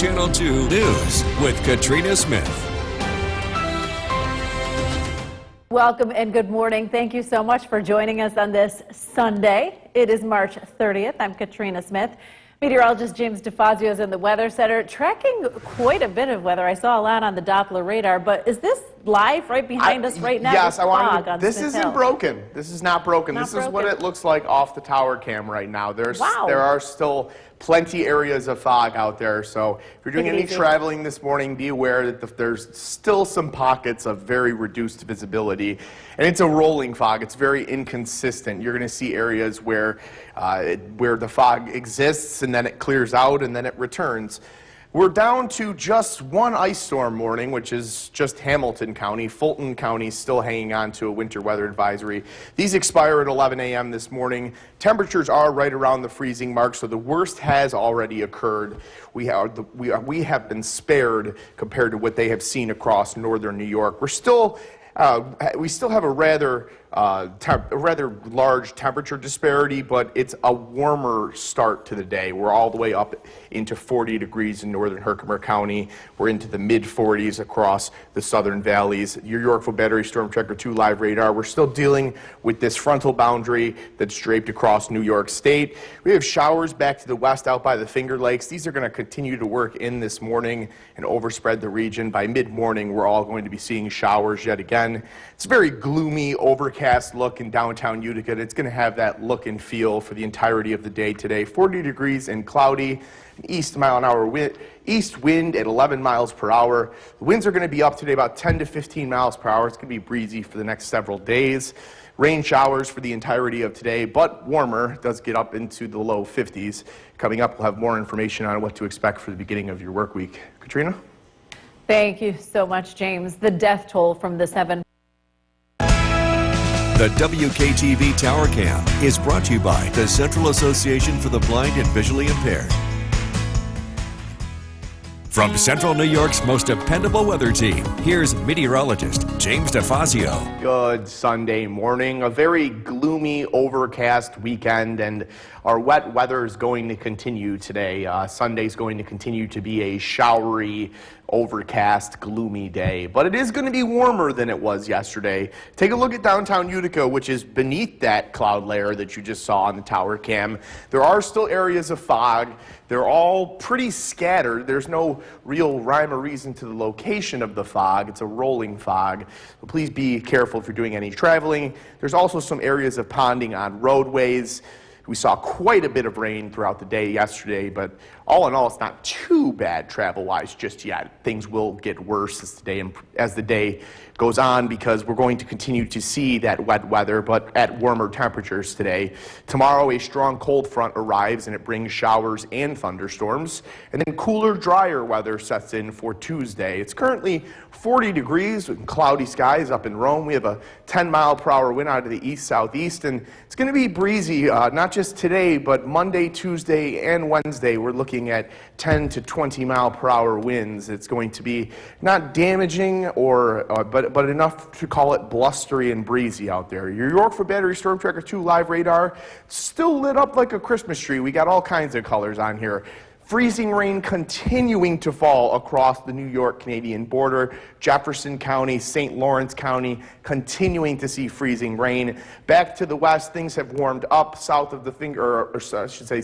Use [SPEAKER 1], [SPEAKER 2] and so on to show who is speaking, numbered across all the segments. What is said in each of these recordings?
[SPEAKER 1] Channel 2 News with Katrina Smith.
[SPEAKER 2] Welcome and good morning. Thank you so much for joining us on this Sunday. It is March 30th. I'm Katrina Smith. Meteorologist James DeFazio is in the Weather Center tracking quite a bit of weather. I saw a lot on the Doppler radar, but is this live right behind us right now?
[SPEAKER 3] Yes, I wanted
[SPEAKER 2] to.
[SPEAKER 3] This isn't broken. This is not broken. This is what it looks like off the tower cam right now. There are still plenty areas of fog out there. So if you're doing any traveling this morning, be aware that there's still some pockets of very reduced visibility. And it's a rolling fog. It's very inconsistent. You're going to see areas where the fog exists and then it clears out and then it returns. We're down to just one ice storm warning, which is just Hamilton County. Fulton County still hanging on to a winter weather advisory. These expire at 11 a.m. this morning. Temperatures are right around the freezing mark, so the worst has already occurred. We have been spared compared to what they have seen across northern New York. We still have a rather large temperature disparity, but it's a warmer start to the day. We're all the way up into 40 degrees in northern Herkimer County. We're into the mid-40s across the southern valleys. Your Yorkville Battery Storm Tracker 2 live radar. We're still dealing with this frontal boundary that's draped across New York State. We have showers back to the west out by the Finger Lakes. These are going to continue to work in this morning and overspread the region. By mid-morning, we're all going to be seeing showers yet again. It's a very gloomy, overcast look in downtown Utica. It's going to have that look and feel for the entirety of the day today. 40 degrees and cloudy, an east wind at 11 miles per hour. The winds are going to be up today about 10 to 15 miles per hour. It's going to be breezy for the next several days. Rain showers for the entirety of today, but warmer. It does get up into the low 50s. Coming up, we'll have more information on what to expect for the beginning of your work week. Katrina?
[SPEAKER 2] Thank you so much, James. The death toll from the 7.
[SPEAKER 1] The WKTV Tower Cam is brought to you by the Central Association for the Blind and Visually Impaired. From Central New York's most dependable weather team, here's meteorologist James DeFazio.
[SPEAKER 3] Good Sunday morning. A very gloomy, overcast weekend, and our wet weather is going to continue today. Sunday's going to continue to be a showery, overcast, gloomy day, but it is going to be warmer than it was yesterday. Take a look at downtown Utica, which is beneath that cloud layer that you just saw on the tower cam. There are still areas of fog. They're all pretty scattered. There's no real rhyme or reason to the location of the fog. It's a rolling fog. So please be careful if you're doing any traveling. There's also some areas of ponding on roadways. We saw quite a bit of rain throughout the day yesterday, but all in all, it's not too bad travel-wise just yet. Things will get worse as the day goes on because we're going to continue to see that wet weather, but at warmer temperatures today. Tomorrow, a strong cold front arrives, and it brings showers and thunderstorms, and then cooler, drier weather sets in for Tuesday. It's currently 40 degrees with cloudy skies up in Rome. We have a 10-mile-per-hour wind out of the east-southeast, and it's going to be breezy, not just today, but Monday, Tuesday, and Wednesday. We're looking at 10 to 20-mile-per-hour winds. It's going to be not damaging, but enough to call it blustery and breezy out there. Your Yorkville Battery Storm Tracker 2 live radar still lit up like a Christmas tree. We got all kinds of colors on here. Freezing rain continuing to fall across the New York-Canadian border. Jefferson County, St. Lawrence County, continuing to see freezing rain. Back to the west, things have warmed up south of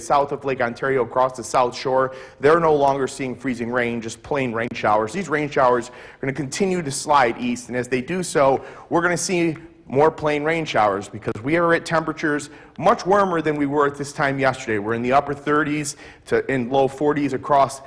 [SPEAKER 3] south of Lake Ontario across the South Shore. They're no longer seeing freezing rain, just plain rain showers. These rain showers are going to continue to slide east, and as they do so, we're going to see more plain rain showers because we are at temperatures much warmer than we were at this time yesterday. We're in the upper 30s to in low 40s across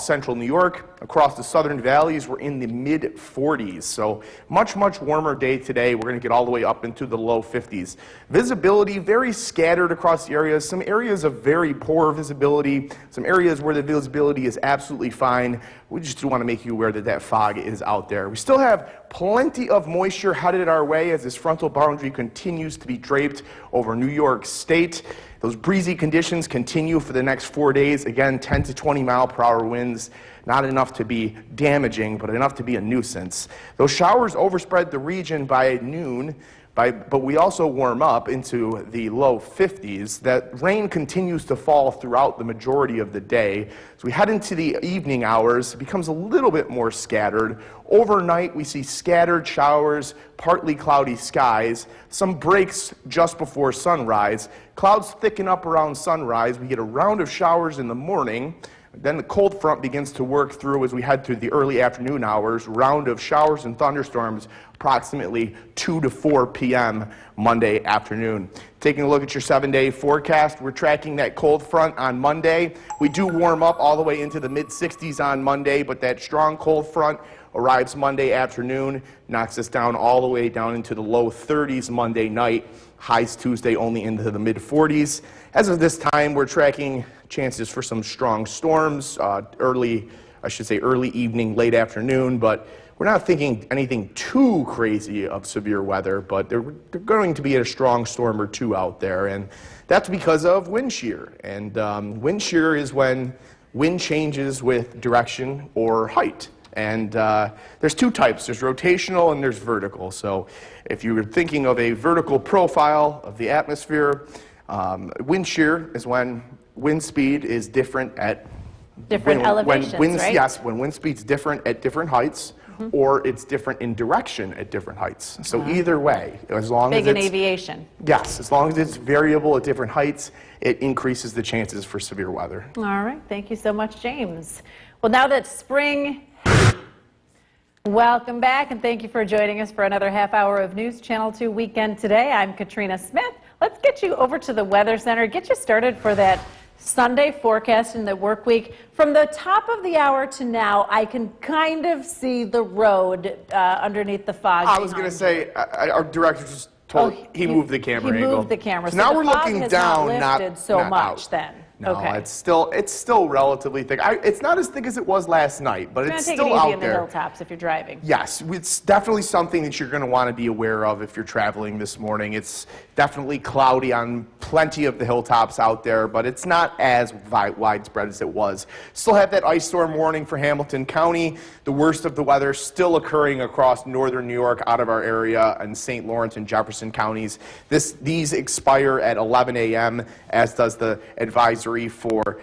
[SPEAKER 3] central New York. Across the southern valleys, we're in the mid 40s. So much warmer day today. We're going to get all the way up into the low 50s. Visibility very scattered across the areas. Some areas of very poor visibility. Some areas where the visibility is absolutely fine. We just want to make you aware that that fog is out there. We still have plenty of moisture headed our way as this frontal boundary continues to be draped over New York State. Those breezy conditions continue for the next 4 days. Again, 10 to 20 mile per hour winds. Not enough to be damaging, but enough to be a nuisance. Those showers overspread the region by noon. But we also warm up into the low 50s. That rain continues to fall throughout the majority of the day. As we head into the evening hours, it becomes a little bit more scattered. Overnight, we see scattered showers, partly cloudy skies, some breaks just before sunrise. Clouds thicken up around sunrise. We get a round of showers in the morning. Then the cold front begins to work through as we head through the early afternoon hours, round of showers and thunderstorms approximately 2 to 4 p.m. Monday afternoon. Taking a look at your 7-day forecast, we're tracking that cold front on Monday. We do warm up all the way into the mid-60s on Monday, but that strong cold front arrives Monday afternoon, knocks us down all the way down into the low 30s Monday night, highs Tuesday only into the mid-40s. As of this time, we're tracking chances for some strong storms, early evening, late afternoon, but we're not thinking anything too crazy of severe weather, but they're going to be a strong storm or two out there, and that's because of wind shear. And wind shear is when wind changes with direction or height. And there's two types. There's rotational and there's vertical. So if you were thinking of a vertical profile of the atmosphere, wind shear is when wind speed is different at
[SPEAKER 2] Different elevations, right?
[SPEAKER 3] Yes, when wind speed's different at different heights, or it's different in direction at different heights. So either way, as long as
[SPEAKER 2] Big in
[SPEAKER 3] it's
[SPEAKER 2] aviation.
[SPEAKER 3] yes, as long as it's variable at different heights, it increases the chances for severe weather.
[SPEAKER 2] All right, thank you so much, James. Well, now that spring, welcome back, and thank you for joining us for another half hour of News Channel 2 Weekend Today. I'm Katrina Smith. Let's get you over to the Weather Center, get you started for that Sunday forecast in the work week. From the top of the hour to now, I can kind of see the road underneath the fog.
[SPEAKER 3] I was going to say, our director just told he moved the camera
[SPEAKER 2] He
[SPEAKER 3] angle.
[SPEAKER 2] moved the camera.
[SPEAKER 3] So now
[SPEAKER 2] the
[SPEAKER 3] we're
[SPEAKER 2] fog
[SPEAKER 3] looking
[SPEAKER 2] has
[SPEAKER 3] down,
[SPEAKER 2] not lifted so
[SPEAKER 3] not
[SPEAKER 2] much
[SPEAKER 3] out.
[SPEAKER 2] then.
[SPEAKER 3] No,
[SPEAKER 2] okay.
[SPEAKER 3] it's still relatively thick. It's not as thick as it was last night, but it's
[SPEAKER 2] Take
[SPEAKER 3] still
[SPEAKER 2] it easy
[SPEAKER 3] out
[SPEAKER 2] in the
[SPEAKER 3] there.
[SPEAKER 2] hilltops if you're driving.
[SPEAKER 3] Yes, it's definitely something that you're going to want to be aware of if you're traveling this morning. It's definitely cloudy on plenty of the hilltops out there, but it's not as widespread as it was. Still have that ice storm warning for Hamilton County. The worst of the weather still occurring across northern New York out of our area and St. Lawrence and Jefferson counties. These expire at 11 a.m., as does the advisory for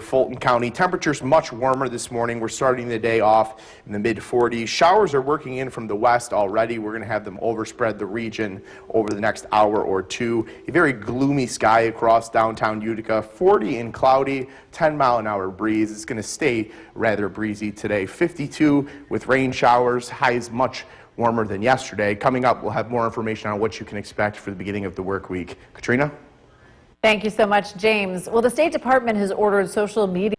[SPEAKER 3] Fulton County. Temperatures much warmer this morning. We're starting the day off in the mid-40s. Showers are working in from the west already. We're going to have them overspread the region over the next hour or two. A very gloomy sky across downtown Utica. 40 and cloudy, 10-mile-an-hour breeze. It's going to stay rather breezy today. 52 with rain showers. Highs much warmer than yesterday. Coming up, we'll have more information on what you can expect for the beginning of the work week. Katrina?
[SPEAKER 2] Thank you so much, James. Well, the State Department has ordered social media.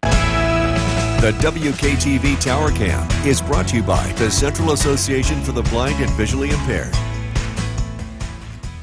[SPEAKER 1] The WKTV Tower Cam is brought to you by the Central Association for the Blind and Visually Impaired.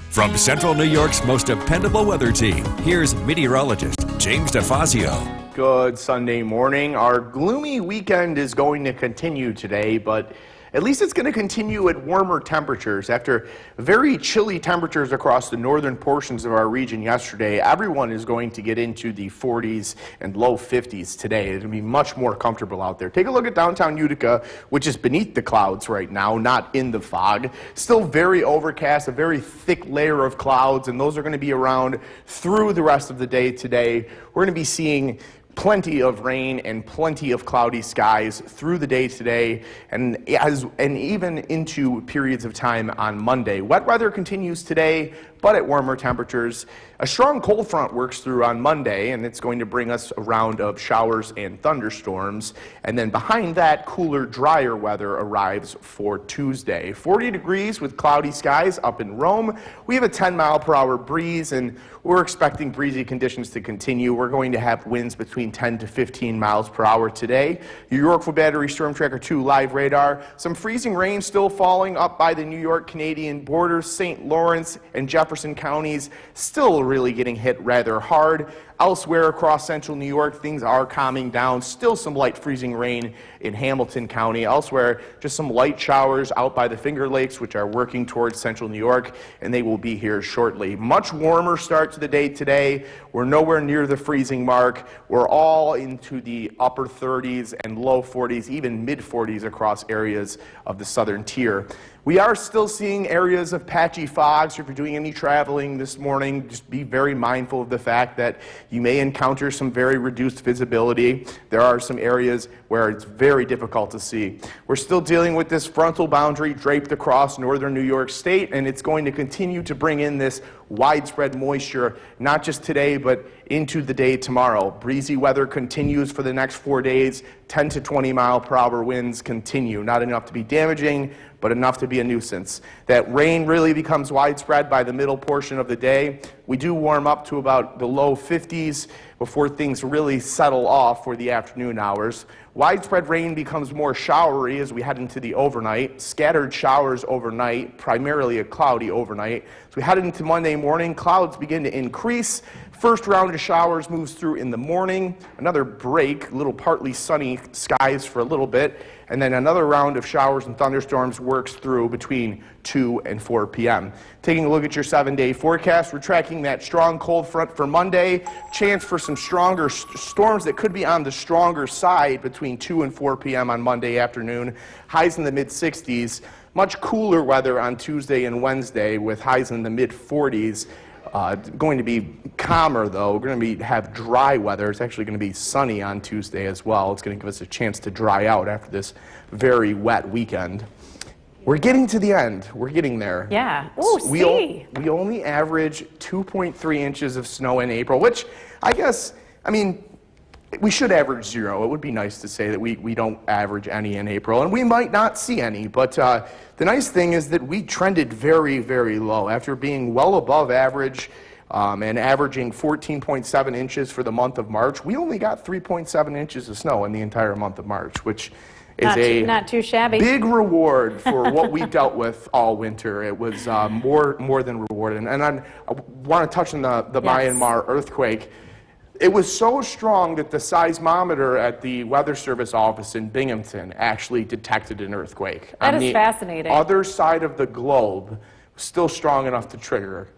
[SPEAKER 1] From Central New York's most dependable weather team, here's meteorologist James DeFazio.
[SPEAKER 3] Good Sunday morning. Our gloomy weekend is going to continue today, but at least it's going to continue at warmer temperatures. After very chilly temperatures across the northern portions of our region yesterday, everyone is going to get into the 40s and low 50s today. It'll be much more comfortable out there. Take a look at downtown Utica, which is beneath the clouds right now, not in the fog. Still very overcast, a very thick layer of clouds, and those are going to be around through the rest of the day today. We're going to be seeing plenty of rain and plenty of cloudy skies through the day today and even into periods of time on Monday. Wet weather continues today, but at warmer temperatures. A strong cold front works through on Monday, and it's going to bring us a round of showers and thunderstorms. And then behind that, cooler, drier weather arrives for Tuesday. 40 degrees with cloudy skies up in Rome. We have a 10-mile-per-hour breeze, and we're expecting breezy conditions to continue. We're going to have winds between 10 to 15 miles per hour today. Your Yorkville Battery Storm Tracker 2 live radar. Some freezing rain still falling up by the New York-Canadian border. St. Lawrence and Jefferson counties still really getting hit rather hard. Elsewhere across central New York, things are calming down. Still some light freezing rain in Hamilton County. Elsewhere, just some light showers out by the Finger Lakes, which are working towards central New York, and they will be here shortly. Much warmer start to the day today. We're nowhere near the freezing mark. We're all into the upper 30s and low 40s, even mid 40s across areas of the southern tier. We are still seeing areas of patchy fog, so if you're doing any traveling this morning, just be very mindful of the fact that you may encounter some very reduced visibility. There are some areas where it's very difficult to see. We're still dealing with this frontal boundary draped across northern New York State, and it's going to continue to bring in this widespread moisture, not just today, but into the day tomorrow. Breezy weather continues for the next 4 days. 10 to 20 mile per hour winds continue. Not enough to be damaging, but enough to be a nuisance. That rain really becomes widespread by the middle portion of the day. We do warm up to about the low 50s before things really settle off for the afternoon hours. Widespread rain becomes more showery as we head into the overnight. Scattered showers overnight, primarily a cloudy overnight. As we head into Monday morning, clouds begin to increase. First round of showers moves through in the morning. Another break, little partly sunny skies for a little bit. And then another round of showers and thunderstorms works through between 2 and 4 p.m. Taking a look at your 7-day forecast, we're tracking that strong cold front for Monday. Chance for some stronger storms that could be on the stronger side between 2 and 4 p.m. on Monday afternoon. Highs in the mid-60s. Much cooler weather on Tuesday and Wednesday with highs in the mid-40s. Going to be calmer, though. We're going to have dry weather. It's actually going to be sunny on Tuesday as well. It's going to give us a chance to dry out after this very wet weekend. We're getting to the end. We're getting there.
[SPEAKER 2] Yeah. Ooh,
[SPEAKER 3] we only average 2.3 inches of snow in April, which I mean, we should average 0. It would be nice to say that we don't average any in April, and we might not see any, but the nice thing is that we trended very, very low. After being well above average and averaging 14.7 inches for the month of March, we only got 3.7 inches of snow in the entire month of March, which is
[SPEAKER 2] not too shabby.
[SPEAKER 3] Big reward for what we dealt with all winter. It was more than rewarding. And I want to touch on the Myanmar earthquake. It was so strong that the seismometer at the Weather Service office in Binghamton actually detected an earthquake.
[SPEAKER 2] That is fascinating.
[SPEAKER 3] On the other side of the globe, still strong enough to trigger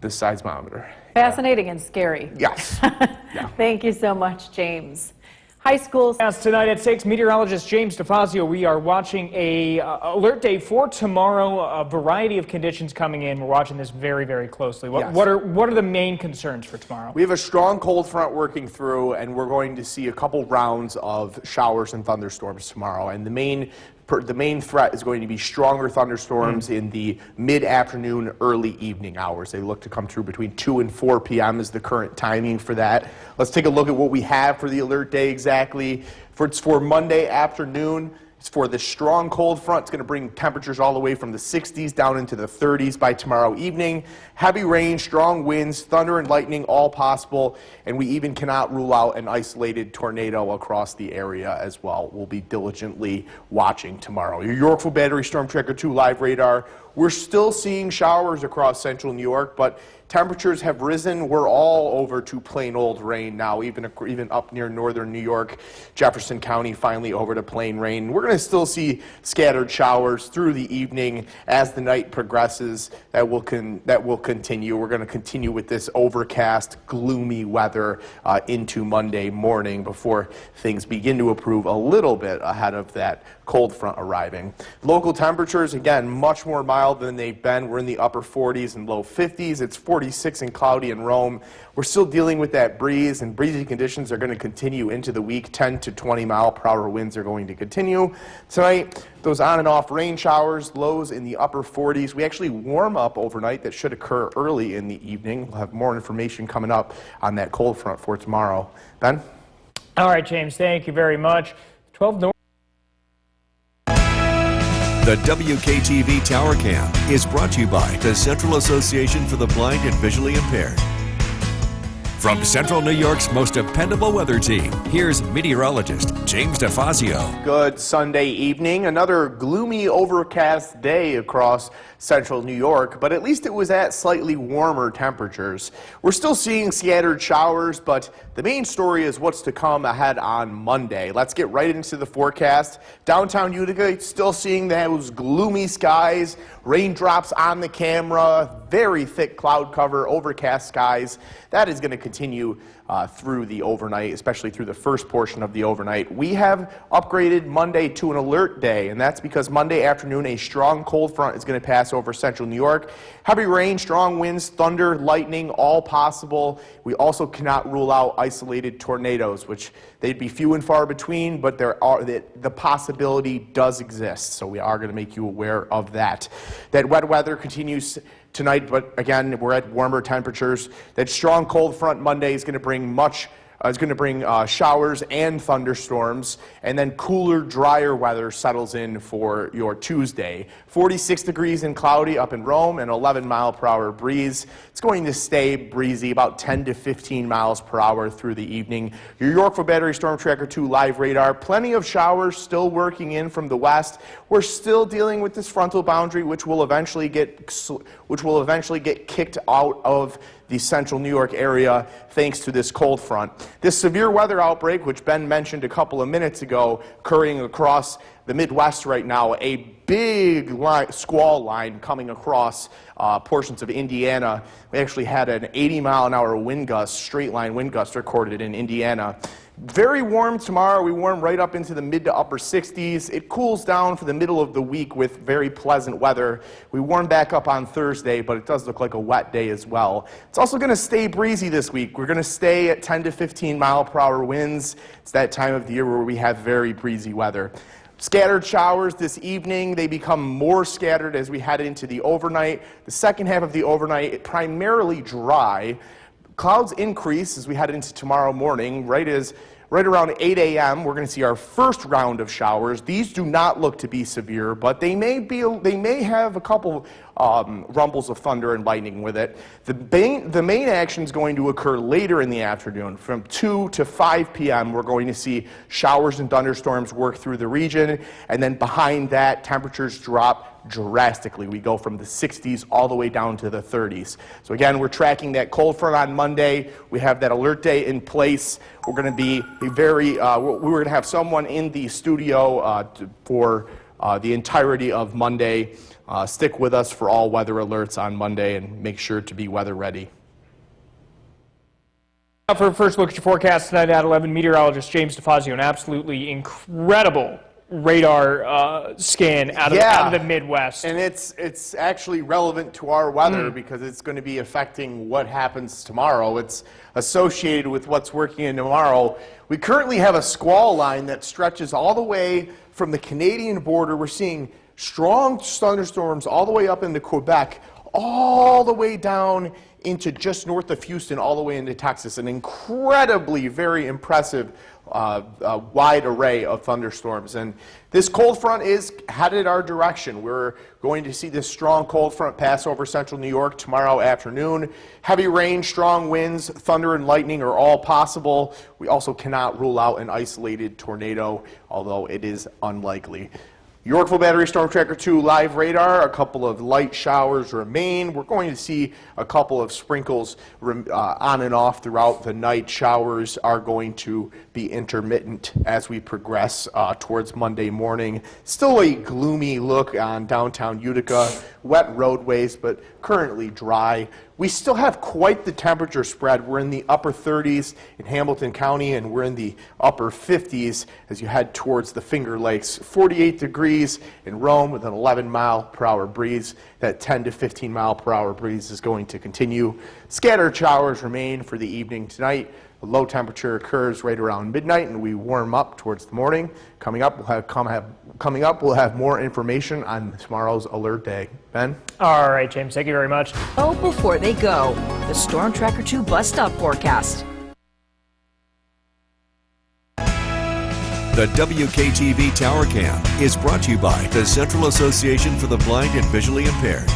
[SPEAKER 3] the seismometer.
[SPEAKER 2] Fascinating and scary.
[SPEAKER 3] Yes. Yeah.
[SPEAKER 2] Thank you so much, James. High schools.
[SPEAKER 4] Tonight at 6, meteorologist James DeFazio, we are watching a alert day for tomorrow. A variety of conditions coming in. We're watching this very, very closely.
[SPEAKER 3] Yes.
[SPEAKER 4] What are the main concerns for tomorrow?
[SPEAKER 3] We have a strong cold front working through, and we're going to see a couple rounds of showers and thunderstorms tomorrow. And the main threat is going to be stronger thunderstorms in the mid-afternoon, early evening hours. They look to come through between 2 and 4 p.m. is the current timing for that. Let's take a look at what we have for the alert day exactly. It's for Monday afternoon. It's for the strong cold front. It's going to bring temperatures all the way from the 60s down into the 30s by tomorrow evening. Heavy rain, strong winds, thunder and lightning, all possible. And we even cannot rule out an isolated tornado across the area as well. We'll be diligently watching tomorrow. Your Yorkville Battery Storm Tracker 2 live radar. We're still seeing showers across central New York, but temperatures have risen. We're all over to plain old rain now, even up near northern New York, Jefferson County, finally over to plain rain. We're going to still see scattered showers through the evening as the night progresses. That will continue. We're going to continue with this overcast, gloomy weather into Monday morning before things begin to improve a little bit ahead of that cold front arriving. Local temperatures, again, much more mild than they've been. We're in the upper 40s and low 50s. It's 46 and cloudy in Rome. We're still dealing with that breeze, and breezy conditions are going to continue into the week. 10 to 20 mile per hour winds are going to continue. Tonight, those on and off rain showers, lows in the upper 40s. We actually warm up overnight. That should occur early in the evening. We'll have more information coming up on that cold front for tomorrow. Ben?
[SPEAKER 4] All right, James, thank you very much. 12 North.
[SPEAKER 1] The WKTV Tower Cam is brought to you by the Central Association for the Blind and Visually Impaired. From Central New York's most dependable weather team, here's meteorologist James DeFazio.
[SPEAKER 3] Good Sunday evening. Another gloomy, overcast day across central New York, but at least it was at slightly warmer temperatures. We're still seeing scattered showers, but the main story is what's to come ahead on Monday. Let's get right into the forecast. Downtown Utica, still seeing those gloomy skies, raindrops on the camera, very thick cloud cover, overcast skies. That is going to continue through the overnight, especially through the first portion of the overnight. We have upgraded Monday to an alert day, and that's because Monday afternoon a strong cold front is going to pass over central New York. Heavy rain, strong winds, thunder, lightning, all possible. We also cannot rule out isolated tornadoes, which they'd be few and far between, but the possibility does exist, so we are going to make you aware of that. That wet weather continues tonight, but again, we're at warmer temperatures. That strong cold front Monday is going to bring showers and thunderstorms, and then cooler, drier weather settles in for your Tuesday. 46 degrees and cloudy up in Rome, and 11-mile-per-hour breeze. It's going to stay breezy, about 10 to 15 miles per hour through the evening. Your Yorkville Battery Storm Tracker 2 live radar. Plenty of showers still working in from the west. We're still dealing with this frontal boundary, which will eventually get kicked out of the central New York area thanks to this cold front. This severe weather outbreak, which Ben mentioned a couple of minutes ago, occurring across the Midwest right now, a big squall line coming across portions of Indiana. We actually had an 80-mile-an-hour wind gust, straight line wind gust recorded in Indiana. Very warm tomorrow. We warm right up into the mid to upper 60s. It cools down for the middle of the week with very pleasant weather. We warm back up on Thursday, but it does look like a wet day as well. It's also going to stay breezy this week. We're going to stay at 10 to 15 mile per hour winds. It's that time of the year where we have very breezy weather. Scattered showers this evening. They become more scattered as we head into the overnight. The second half of the overnight, primarily dry. Clouds increase as we head into tomorrow morning. Right around 8 a.m., we're going to see our first round of showers. These do not look to be severe, but they may have a couple rumbles of thunder and lightning with it. The main action is going to occur later in the afternoon. From 2 to 5 p.m., we're going to see showers and thunderstorms work through the region, and then behind that, temperatures drop drastically. We go from the 60s all the way down to the 30s. So again, we're tracking that cold front on Monday. We have that alert day in place. We're going to be we're going to have someone in the studio for the entirety of Monday. Stick with us for all weather alerts on Monday and make sure to be weather ready.
[SPEAKER 4] Now for a first look at your forecast tonight at 11, meteorologist James DeFazio, an absolutely incredible radar scan out of the Midwest.
[SPEAKER 3] And it's actually relevant to our weather because it's going to be affecting what happens tomorrow. It's associated with what's working in tomorrow. We currently have a squall line that stretches all the way from the Canadian border. We're seeing strong thunderstorms all the way up into Quebec, all the way down into just north of Houston, all the way into Texas. An incredibly, very impressive wide array of thunderstorms. And this cold front is headed our direction. We're going to see this strong cold front pass over central New York tomorrow afternoon. Heavy rain, strong winds, thunder and lightning are all possible. We also cannot rule out an isolated tornado, although it is unlikely. Yorkville Battery Storm Tracker 2 live radar, a couple of light showers remain. We're going to see a couple of sprinkles on and off throughout the night. Showers are going to be intermittent as we progress towards Monday morning. Still a gloomy look on downtown Utica. Wet roadways, but currently dry. We still have quite the temperature spread. We're in the upper 30s in Hamilton County, and we're in the upper 50s as you head towards the Finger Lakes. 48 degrees in Rome with an 11-mile-per-hour breeze. That 10 to 15-mile-per-hour breeze is going to continue. Scattered showers remain for the evening tonight. The low temperature occurs right around midnight, and we warm up towards the morning. Coming up, we'll have more information on tomorrow's alert day. Ben?
[SPEAKER 4] All right, James, thank you very much.
[SPEAKER 5] Oh, before they go, the Storm Tracker 2 bus stop forecast.
[SPEAKER 1] The WKTV Tower Cam is brought to you by the Central Association for the Blind and Visually Impaired.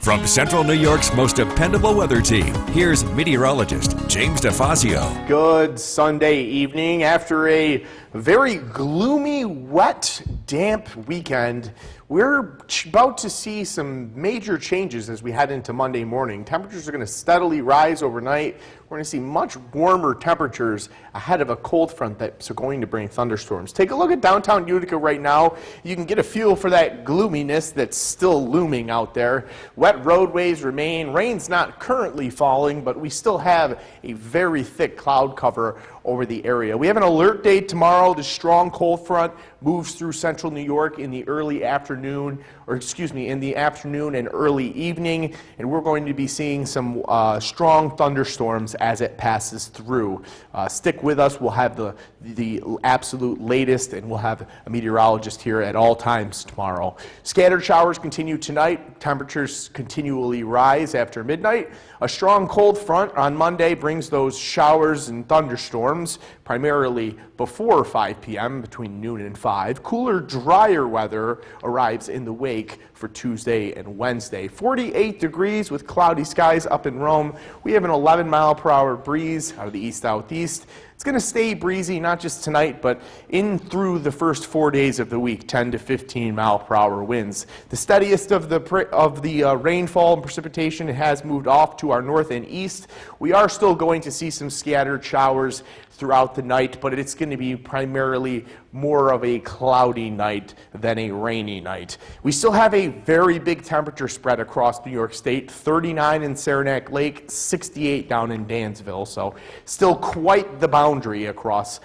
[SPEAKER 1] From Central New York's most dependable weather team, here's meteorologist James DeFazio.
[SPEAKER 3] Good Sunday evening. After a very gloomy, wet, damp weekend, we're about to see some major changes as we head into Monday morning. Temperatures are going to steadily rise overnight. We're going to see much warmer temperatures ahead of a cold front that's going to bring thunderstorms. Take a look at downtown Utica right now. You can get a feel for that gloominess that's still looming out there. Wet roadways remain. Rain's not currently falling, but we still have a very thick cloud cover over the area. We have an alert day tomorrow. The strong cold front moves through central New York in the early afternoon, in the afternoon and early evening, and we're going to be seeing some strong thunderstorms as it passes through. Stick with us. We'll have the absolute latest, and we'll have a meteorologist here at all times tomorrow. Scattered showers continue tonight. Temperatures continually rise after midnight. A strong cold front on Monday brings those showers and thunderstorms, primarily before 5 p.m., between noon and 5. Cooler, drier weather arrives in the wake for Tuesday and Wednesday. 48 degrees with cloudy skies up in Rome. We have an 11-mile-per-hour breeze out of the east-southeast. It's going to stay breezy not just tonight, but in through the first 4 days of the week, 10 to 15-mile-per-hour winds. The steadiest of the rainfall and precipitation has moved off to our north and east. We are still going to see some scattered showers throughout the night, but it's going to be primarily more of a cloudy night than a rainy night. We still have a very big temperature spread across New York State, 39 in Saranac Lake, 68 down in Dansville, so still quite the boundary across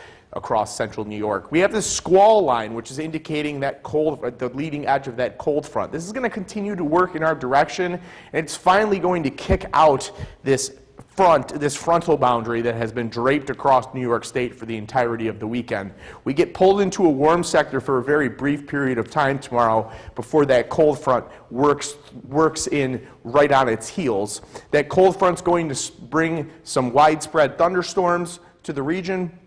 [SPEAKER 3] central New York. We have this squall line, which is indicating that the leading edge of that cold front. This is going to continue to work in our direction, and it's finally going to kick out this frontal boundary that has been draped across New York State for the entirety of the weekend. We get pulled into a warm sector for a very brief period of time tomorrow before that cold front works in right on its heels. That cold front's going to bring some widespread thunderstorms to the region.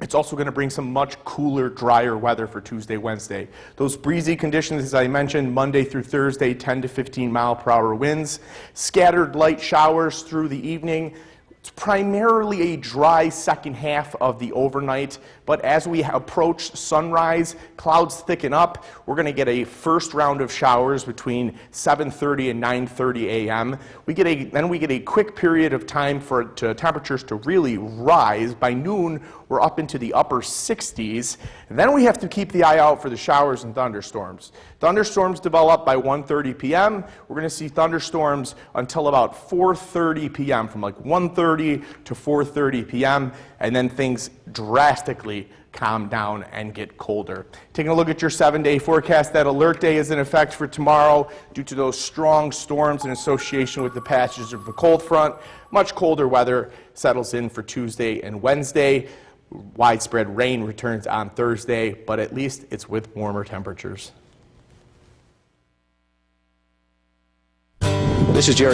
[SPEAKER 3] It's also going to bring some much cooler, drier weather for Tuesday, Wednesday. Those breezy conditions, as I mentioned, Monday through Thursday, 10 to 15-mile-per-hour winds. Scattered light showers through the evening. It's primarily a dry second half of the overnight, but as we approach sunrise, clouds thicken up. We're going to get a first round of showers between 7:30 and 9:30 a.m. Then we get a quick period of time for temperatures to really rise. By noon, we're up into the upper 60s. And then we have to keep the eye out for the showers and thunderstorms. Thunderstorms develop by 1:30 p.m. We're going to see thunderstorms until about 4:30 p.m., from like 1:30 to 4:30 p.m., and then things drastically calm down and get colder. Taking a look at your 7-day forecast, that alert day is in effect for tomorrow due to those strong storms in association with the passage of the cold front. Much colder weather settles in for Tuesday and Wednesday. Widespread rain returns on Thursday, but at least it's with warmer temperatures.
[SPEAKER 6] This is Jerry